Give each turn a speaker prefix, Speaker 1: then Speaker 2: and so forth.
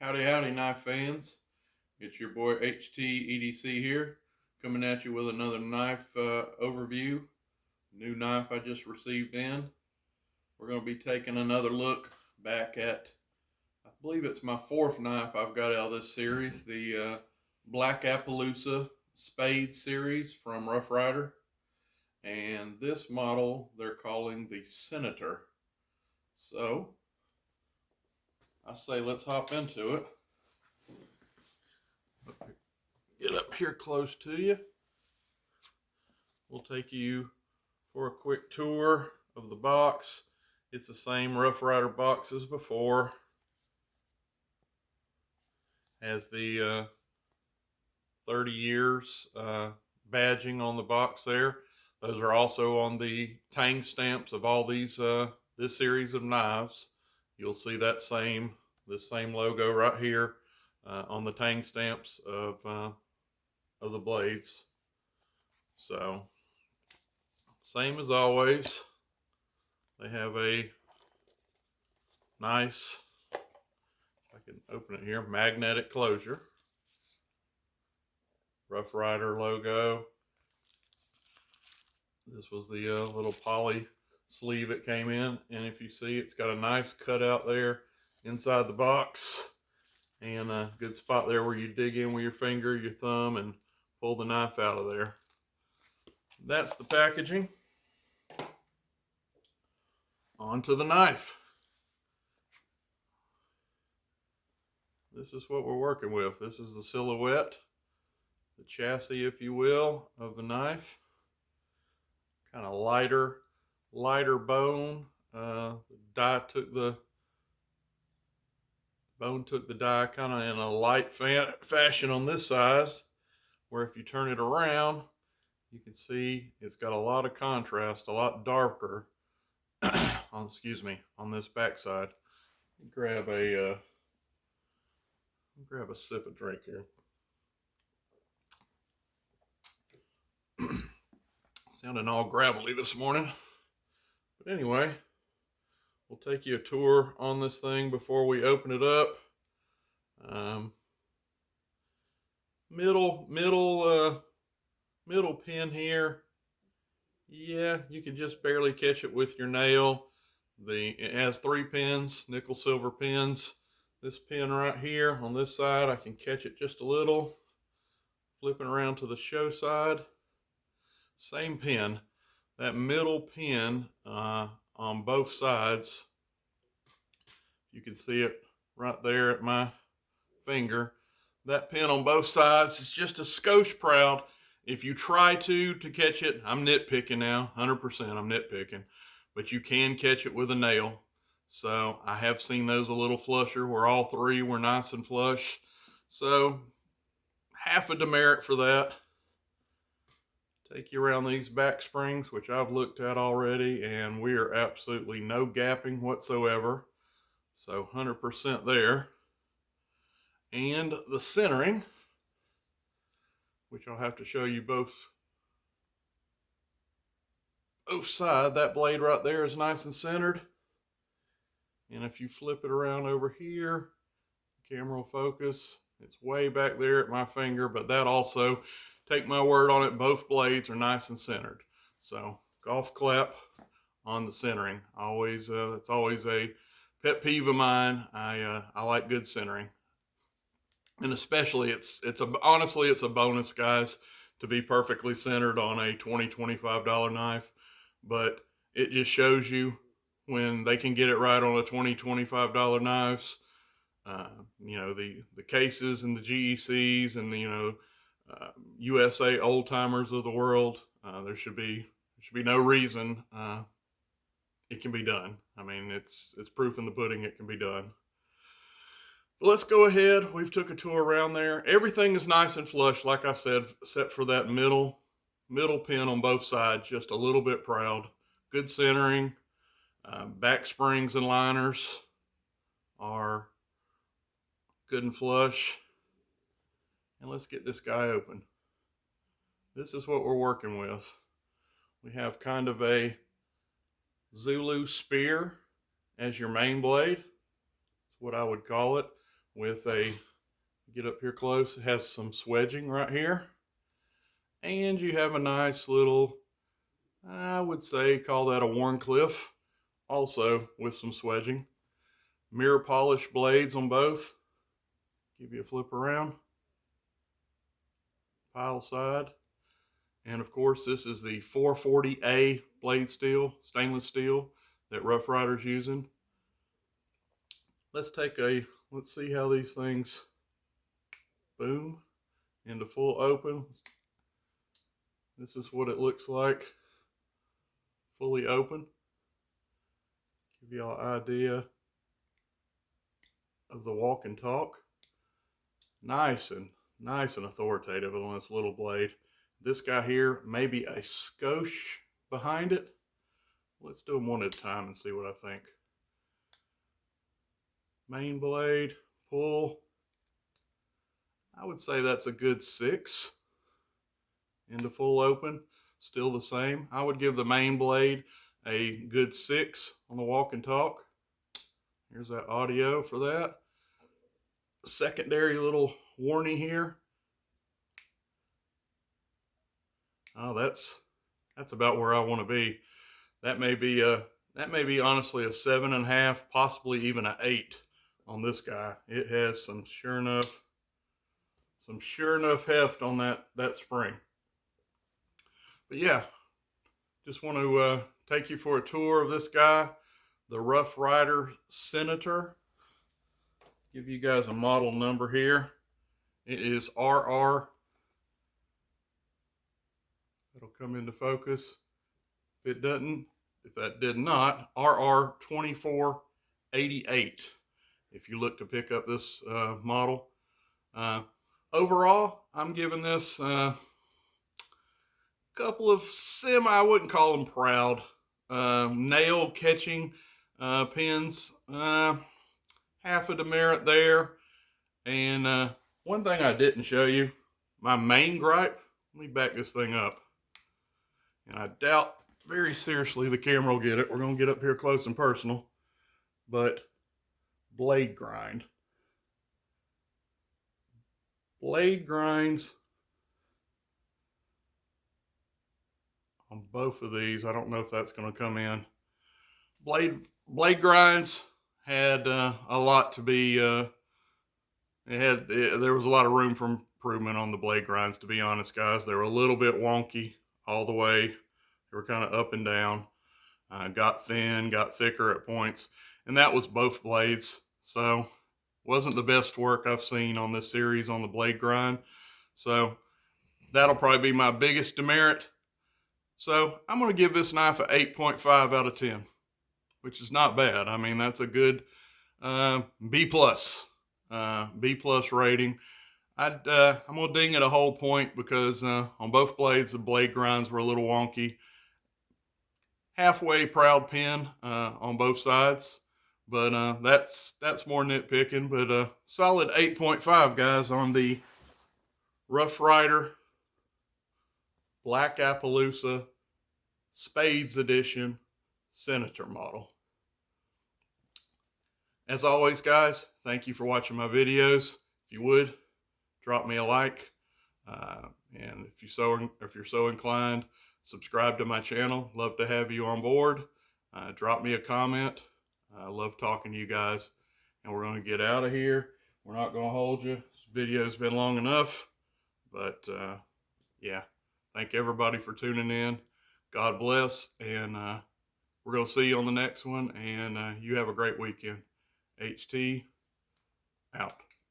Speaker 1: Howdy, howdy, knife fans. It's your boy HTEDC here, coming at you with another knife overview. New knife I just received in. We're going to be taking another look back at, I believe it's my fourth knife I've got out of this series, the Black Appaloosa Spades series from Rough Rider. And this model they're calling the Senator. So, I say let's hop into it. Get up here close to you. We'll take you for a quick tour of the box. It's the same Rough Rider box as before. Has the 30 years badging on the box there. Those are also on the tang stamps of all these this series of knives. You'll see that same logo right here on the tang stamps of the blades. So same as always, they have a nice, if I can open it here, magnetic closure. Rough Rider logo. This was the little poly sleeve it came in, and if you see, it's got a nice cutout there inside the box, and a good spot there where you dig in with your finger, your thumb, and pull the knife out of there. That's the packaging. Onto the knife. This is what we're working with. This is the silhouette, the chassis, if you will, of the knife. Kind of lighter bone. The bone took the die kind of in a light fashion on this side, where if you turn it around, you can see it's got a lot of contrast, a lot darker on this back side. Grab a sip of drink here. Sounding all gravelly this morning. But anyway, we'll take you a tour on this thing before we open it up. Middle pin here. Yeah, you can just barely catch it with your nail. It has 3 pins, nickel silver pins. This pin right here on this side, I can catch it just a little. Flipping around to the show side. Same pin. That middle pin on both sides. You can see it right there at my finger. That pin on both sides is just a skosh proud. If you try to catch it, I'm nitpicking now, 100% I'm nitpicking, but you can catch it with a nail. So I have seen those a little flusher where all 3 were nice and flush. So half a demerit for that. Take you around these back springs, which I've looked at already, and we are absolutely no gapping whatsoever. So 100% there. And the centering, which I'll have to show you both sides. That blade right there is nice and centered. And if you flip it around over here, the camera will focus. It's way back there at my finger, but that also, take my word on it, both blades are nice and centered. So golf clap on the centering. Always, it's always a pet peeve of mine. I like good centering. And especially, honestly, it's a bonus, guys, to be perfectly centered on a $20-$25 knife. But it just shows you when they can get it right on a $20-$25 knives. You know, the cases and the GECs and the USA old timers of the world. There should be no reason it can be done. I mean, it's proof in the pudding it can be done. Let's go ahead. We've took a tour around there. Everything is nice and flush, like I said, except for that middle pin on both sides, just a little bit proud. Good centering. Back springs and liners are good and flush. And let's get this guy open. This is what we're working with. We have kind of a Zulu spear as your main blade. That's what I would call it. with a, get up here close, it has some swedging right here. And you have a nice little, I would say, call that a Warncliffe, also with some swedging. Mirror polish blades on both. Give you a flip around. Pile side. And of course, this is the 440A blade steel, stainless steel that Rough Rider's using. Let's see how these things boom into full open. This is what it looks like fully open. Give y'all an idea of the walk and talk. Nice and authoritative on this little blade. This guy here, maybe a skosh behind it. Let's do them one at a time and see what I think. Main blade, pull. I would say that's a good 6 into full open. Still the same. I would give the main blade a good 6 on the walk and talk. Here's that audio for that. Secondary little warning here. Oh, that's about where I want to be. That may be honestly a 7.5, possibly even an 8 on this guy. It has some sure enough heft on that spring. But yeah, just want to take you for a tour of this guy, the Rough Rider Senator. Give you guys a model number here. It is RR. It'll come into focus. If that did not, RR 2488. If you look to pick up this model. Overall, I'm giving this couple of I wouldn't call them proud, nail catching pins. Half a demerit there. And one thing I didn't show you, my main gripe, let me back this thing up. And I doubt very seriously the camera will get it. We're going to get up here close and personal. But blade grind. Blade grinds on both of these. I don't know if that's going to come in. Blade grinds had a lot to be, there was a lot of room for improvement on the blade grinds, to be honest, guys. They were a little bit wonky all the way. They were kind of up and down. Got thin, got thicker at points. And that was both blades. So wasn't the best work I've seen on this series on the blade grind. So that'll probably be my biggest demerit. So I'm going to give this knife an 8.5 out of 10, which is not bad. I mean, that's a good B plus rating. I'm going to ding it a whole point because on both blades, the blade grinds were a little wonky. Halfway proud pin on both sides. But that's more nitpicking. But solid 8.5, guys, on the Rough Rider Black Appaloosa Spades Edition Senator model. As always, guys, thank you for watching my videos. If you would, drop me a like. And if you're so inclined, subscribe to my channel. Love to have you on board. Drop me a comment. I love talking to you guys. And we're going to get out of here. We're not going to hold you. This video's been long enough. But yeah, thank everybody for tuning in. God bless. And we're going to see you on the next one. And you have a great weekend. HT out.